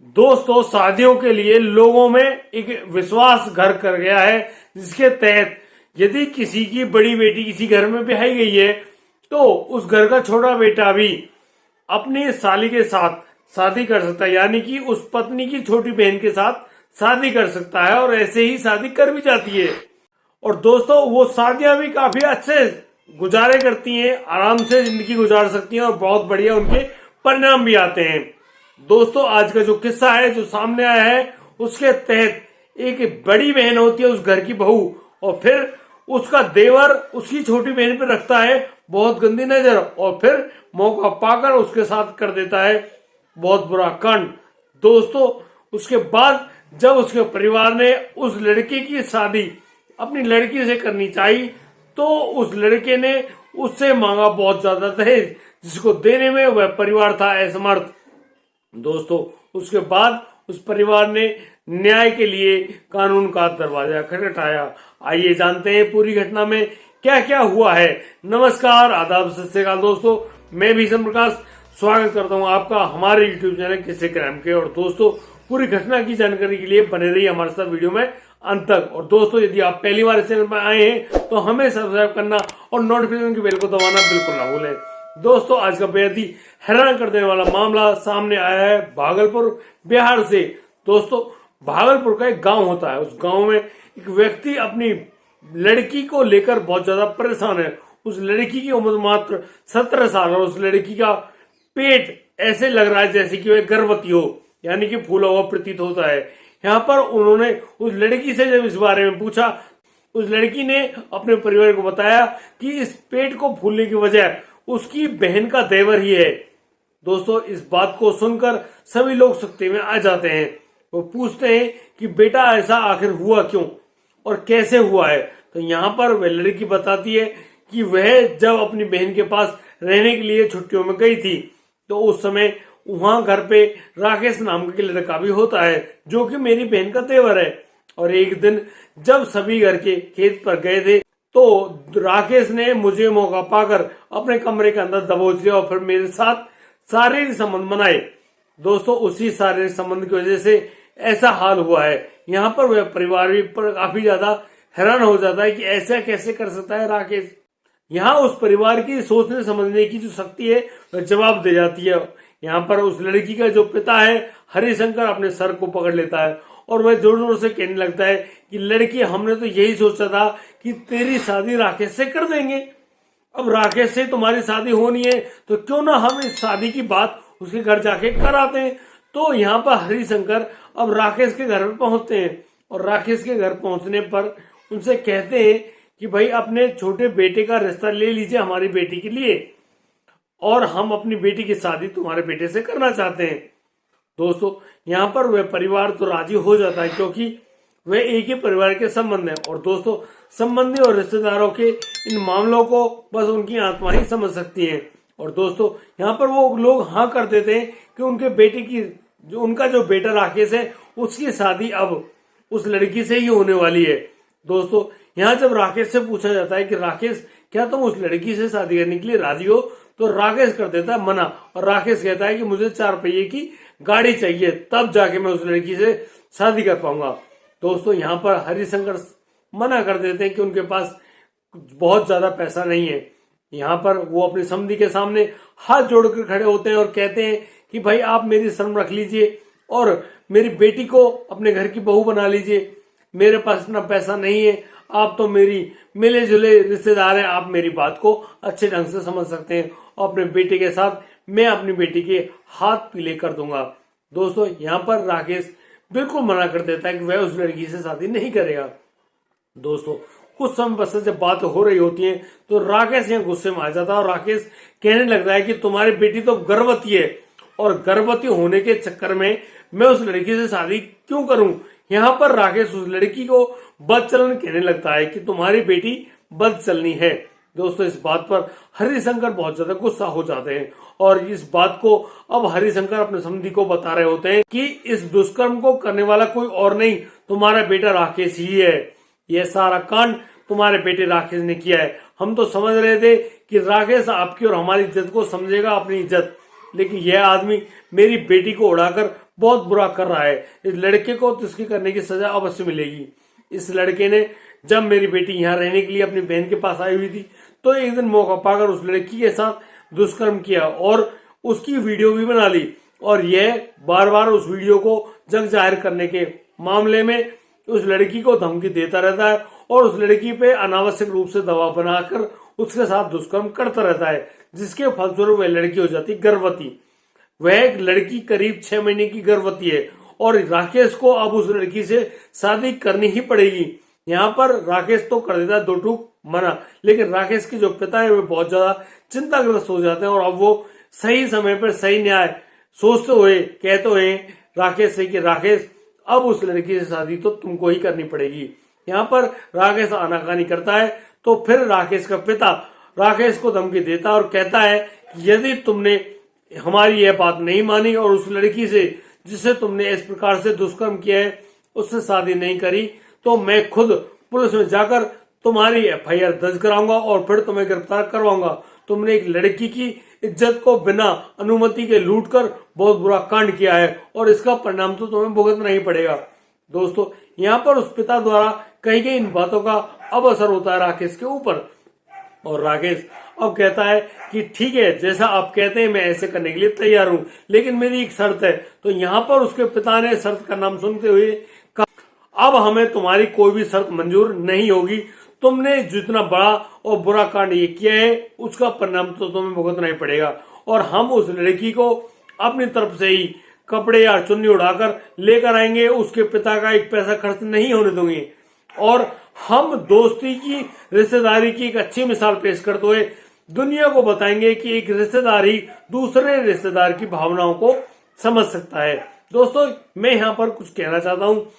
दोस्तों, शादियों के लिए लोगों में एक विश्वास घर कर गया है, जिसके तहत यदि किसी की बड़ी बेटी किसी घर में ब्याही गई है तो उस घर का छोटा बेटा भी अपनी साली के साथ शादी कर सकता है, यानी कि उस पत्नी की छोटी बहन के साथ शादी कर सकता है और ऐसे ही शादी कर भी जाती है। और दोस्तों, वो शादियां भी काफी अच्छे गुजारे करती हैं, आराम से जिंदगी गुजार सकती हैं और बहुत बढ़िया उनके परिणाम भी आते हैं। दोस्तों, आज का जो किस्सा है जो सामने आया है, उसके तहत एक बड़ी बहन होती है उस घर की बहू, और फिर उसका देवर उसकी छोटी बहन पे रखता है बहुत गंदी नजर, और फिर मौका पाकर उसके साथ कर देता है बहुत बुरा कांड। दोस्तों, उसके बाद जब उसके परिवार ने उस लड़के की शादी अपनी लड़की से करनी चाहिए तो उस लड़के ने उससे मांगा बहुत ज्यादा दहेज, जिसको देने में वह परिवार था असमर्थ। दोस्तों, उसके बाद उस परिवार ने न्याय के लिए कानून का दरवाजा खटखटाया। आइए जानते हैं पूरी घटना में क्या क्या हुआ है। नमस्कार, आदाब, सत श्री अकाल दोस्तों, मैं भीषण प्रकाश स्वागत करता हूं आपका हमारे यूट्यूब चैनल किस्से क्राइम के। और दोस्तों, पूरी घटना की जानकारी के लिए बने रहिए हमारे साथ वीडियो में अंत तक। और दोस्तों, यदि आप पहली बार इस चैनल पर आए हैं तो हमें सब्सक्राइब करना और नोटिफिकेशन की बेल को दबाना बिल्कुल ना भूलें। दोस्तों, आज का बेहद ही हैरान कर देने वाला मामला सामने आया है भागलपुर, बिहार से। दोस्तों, भागलपुर का एक गांव होता है, उस गांव में एक व्यक्ति अपनी लड़की को लेकर बहुत ज्यादा परेशान है। उस लड़की की उम्र मात्र 17 साल और उस लड़की का पेट ऐसे लग रहा है जैसे कि वह गर्भवती हो, यानी कि फूला हुआ प्रतीत होता है। यहाँ पर उन्होंने उस लड़की से जब इस बारे में पूछा, उस लड़की ने अपने परिवार को बताया कि इस पेट को फूलने की वजह उसकी बहन का देवर ही है। दोस्तों, इस बात को सुनकर सभी लोग सख्ती में आ जाते हैं। वो पूछते हैं कि बेटा ऐसा आखिर हुआ क्यों और कैसे हुआ है। तो यहाँ पर वह लड़की बताती है कि वह जब अपनी बहन के पास रहने के लिए छुट्टियों में गई थी तो उस समय वहां घर पे राकेश नाम का लड़का भी होता है जो कि मेरी बहन का देवर है। और एक दिन जब सभी घर के खेत पर गए थे तो राकेश ने मुझे मौका पाकर अपने कमरे के अंदर दबोच लिया और फिर मेरे साथ शारीरिक संबंध बनाए। दोस्तों, उसी शारीरिक संबंध की वजह से ऐसा हाल हुआ है। यहाँ पर वह परिवार भी पर काफी ज्यादा हैरान हो जाता है कि ऐसा कैसे कर सकता है राकेश। यहाँ उस परिवार की सोचने समझने की जो शक्ति है वह जवाब दे जाती है। यहाँ पर उस लड़की का जो पिता है हरिशंकर अपने सर को पकड़ लेता है और वह जोर जोर से कहने लगता है कि लड़की, हमने तो यही सोचा था कि तेरी शादी राकेश से कर देंगे। अब राकेश से तुम्हारी शादी होनी है तो क्यों ना हम इस शादी की बात उसके घर जाके कराते हैं। तो यहाँ पर हरिशंकर अब राकेश के घर पर पहुंचते हैं और राकेश के घर पहुंचने पर उनसे कहते हैं कि भाई, अपने छोटे बेटे का रिश्ता ले लीजिए हमारी बेटी के लिए, और हम अपनी बेटी की शादी तुम्हारे बेटे से करना चाहते हैं। दोस्तों, यहाँ पर वह परिवार तो राजी हो जाता है क्योंकि वे एक ही परिवार के संबंध हैं। और दोस्तों, संबंधी और रिश्तेदारों के इन मामलों को बस उनकी आत्मा ही समझ सकती है। और दोस्तों, यहाँ पर वो लोग हाँ कर देते हैं कि उनके बेटे की उनका जो बेटा राकेश है उसकी शादी अब उस लड़की से ही होने वाली है। दोस्तों, यहाँ जब राकेश से पूछा जाता है कि राकेश, क्या तुम उस लड़की से शादी करने के लिए राजी हो, तो राकेश कर देता है मना। और राकेश कहता है कि मुझे 4 पहिए की गाड़ी चाहिए, तब जाके मैं उस लड़की से शादी कर पाऊंगा। दोस्तों, यहाँ पर हरिशंकर मना कर देते हैं कि उनके पास बहुत ज्यादा पैसा नहीं है। यहाँ पर वो अपनी समधी के सामने हाथ जोड़कर खड़े होते हैं और कहते हैं कि भाई, आप मेरी शर्म रख लीजिए और मेरी बेटी को अपने घर की बहू बना लीजिए। मेरे पास इतना पैसा नहीं है, आप तो मेरी मिले जुले रिश्तेदार हैं, आप मेरी बात को अच्छे ढंग से समझ सकते हैं और अपने बेटे के साथ मैं अपनी बेटी के हाथ पीले कर दूंगा। दोस्तों, यहाँ पर राकेश बिल्कुल मना कर देता है कि वह उस लड़की से शादी नहीं करेगा। दोस्तों, कुछ समय पश्चात जब बात हो रही होती है तो राकेश यहाँ गुस्से में आ जाता है और राकेश कहने लगता है कि तुम्हारी बेटी तो गर्भवती है और गर्भवती होने के चक्कर में मैं उस लड़की से शादी क्यों करूं। यहाँ पर राकेश उस लड़की को बदचलन कहने लगता है कि तुम्हारी बेटी बदचलनी है। दोस्तों, इस बात पर हरिशंकर बहुत ज्यादा गुस्सा हो जाते हैं और इस बात को अब हरिशंकर अपने समधी को बता रहे होते हैं कि इस दुष्कर्म को करने वाला कोई और नहीं, तुम्हारा बेटा राकेश ही है। यह सारा कांड तुम्हारे बेटे राकेश ने किया है। हम तो समझ रहे थे कि राकेश आपकी और हमारी इज्जत को समझेगा अपनी इज्जत, लेकिन यह आदमी मेरी बेटी को उड़ाकर बहुत बुरा कर रहा है। इस लड़के को तो इसकी करने की सजा अवश्य मिलेगी। इस लड़के ने जब मेरी बेटी यहाँ रहने के लिए अपनी बहन के पास आई हुई थी तो एक दिन मौका पाकर उस लड़की के साथ दुष्कर्म किया और उसकी वीडियो भी बना ली, और यह बार बार उस वीडियो को जग जाहिर करने के मामले में उस लड़की को धमकी देता रहता है और उस लड़की पे अनावश्यक रूप से दबाव बनाकर उसके साथ दुष्कर्म करता रहता है, जिसके फलस्वरूप वह लड़की हो जाती गर्भवती। वह एक लड़की करीब 6 महीने की गर्भवती है और राकेश को अब उस लड़की से शादी करनी ही पड़ेगी। यहाँ पर राकेश तो कर देता है दो टूक मना, लेकिन राकेश के जो पिता है वे बहुत ज्यादा चिंताग्रस्त हो जाते हैं और अब वो सही समय पर सही न्याय सोचते हुए कहते हुए राकेश से कि राकेश अब उस लड़की से शादी तो तुमको ही करनी पड़ेगी। यहाँ पर राकेश आनाकानी करता है तो फिर राकेश का पिता राकेश को धमकी देता है और कहता है कि यदि तुमने हमारी यह बात नहीं मानी और उस लड़की से जिसे तुमने इस प्रकार से दुष्कर्म किया है उससे शादी नहीं करी तो मैं खुद पुलिस में जाकर तुम्हारी FIR दर्ज कराऊंगा और फिर तुम्हें गिरफ्तार करवाऊंगा। तुमने एक लड़की की इज्जत को बिना अनुमति के लूट कर बहुत बुरा कांड किया है और इसका परिणाम तो तुम्हें भुगतना ही पड़ेगा। दोस्तों, यहाँ पर उस पिता द्वारा कही गई इन बातों का अब असर होता है राकेश के ऊपर और राकेश अब कहता है कि ठीक है, जैसा आप कहते हैं मैं ऐसे करने के लिए तैयार हूं, लेकिन मेरी एक शर्त है। तो यहाँ पर उसके पिता ने शर्त का नाम सुनते हुए कहा, अब हमें तुम्हारी कोई भी शर्त मंजूर नहीं होगी। तुमने जितना बड़ा और बुरा कांड ये किया है उसका परिणाम तो तुम्हें भुगतना ही पड़ेगा और हम उस लड़की को अपनी तरफ से ही कपड़े या चुन्नी उड़ाकर लेकर आएंगे। उसके पिता का एक पैसा खर्च नहीं होने देंगे और हम दोस्ती की रिश्तेदारी की एक अच्छी मिसाल पेश करते हुए दुनिया को बताएंगे कि एक रिश्तेदार ही दूसरे रिश्तेदार की भावनाओं को समझ सकता है। दोस्तों, मैं यहाँ पर कुछ कहना चाहता हूँ,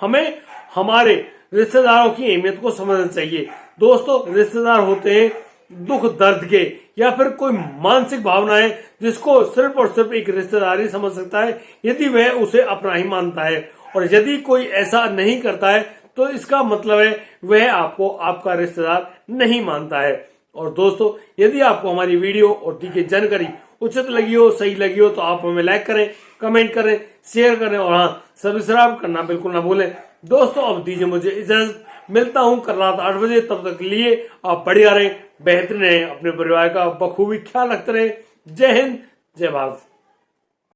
हमें हमारे रिश्तेदारों की अहमियत को समझना चाहिए। दोस्तों, रिश्तेदार होते हैं दुख दर्द के या फिर कोई मानसिक भावनाएं जिसको सिर्फ और सिर्फ एक रिश्तेदार ही समझ सकता है यदि वह उसे अपना ही मानता है, और यदि कोई ऐसा नहीं करता है तो इसका मतलब है वह आपको आपका रिश्तेदार नहीं मानता है। और दोस्तों, यदि आपको हमारी वीडियो और दी गई जानकारी उचित लगी हो, सही लगी हो तो आप हमें लाइक करें, कमेंट करें, शेयर करें और हाँ, सब्सक्राइब करना बिल्कुल ना भूलें। दोस्तों, अब दीजिए मुझे इजाजत, मिलता हूं कल रात 8 बजे। तब तक के लिए आप बढ़िया रहें, बेहतरीन रहें, अपने परिवार का बखूबी ख्याल रखते रहें। जय हिंद, जय भारत।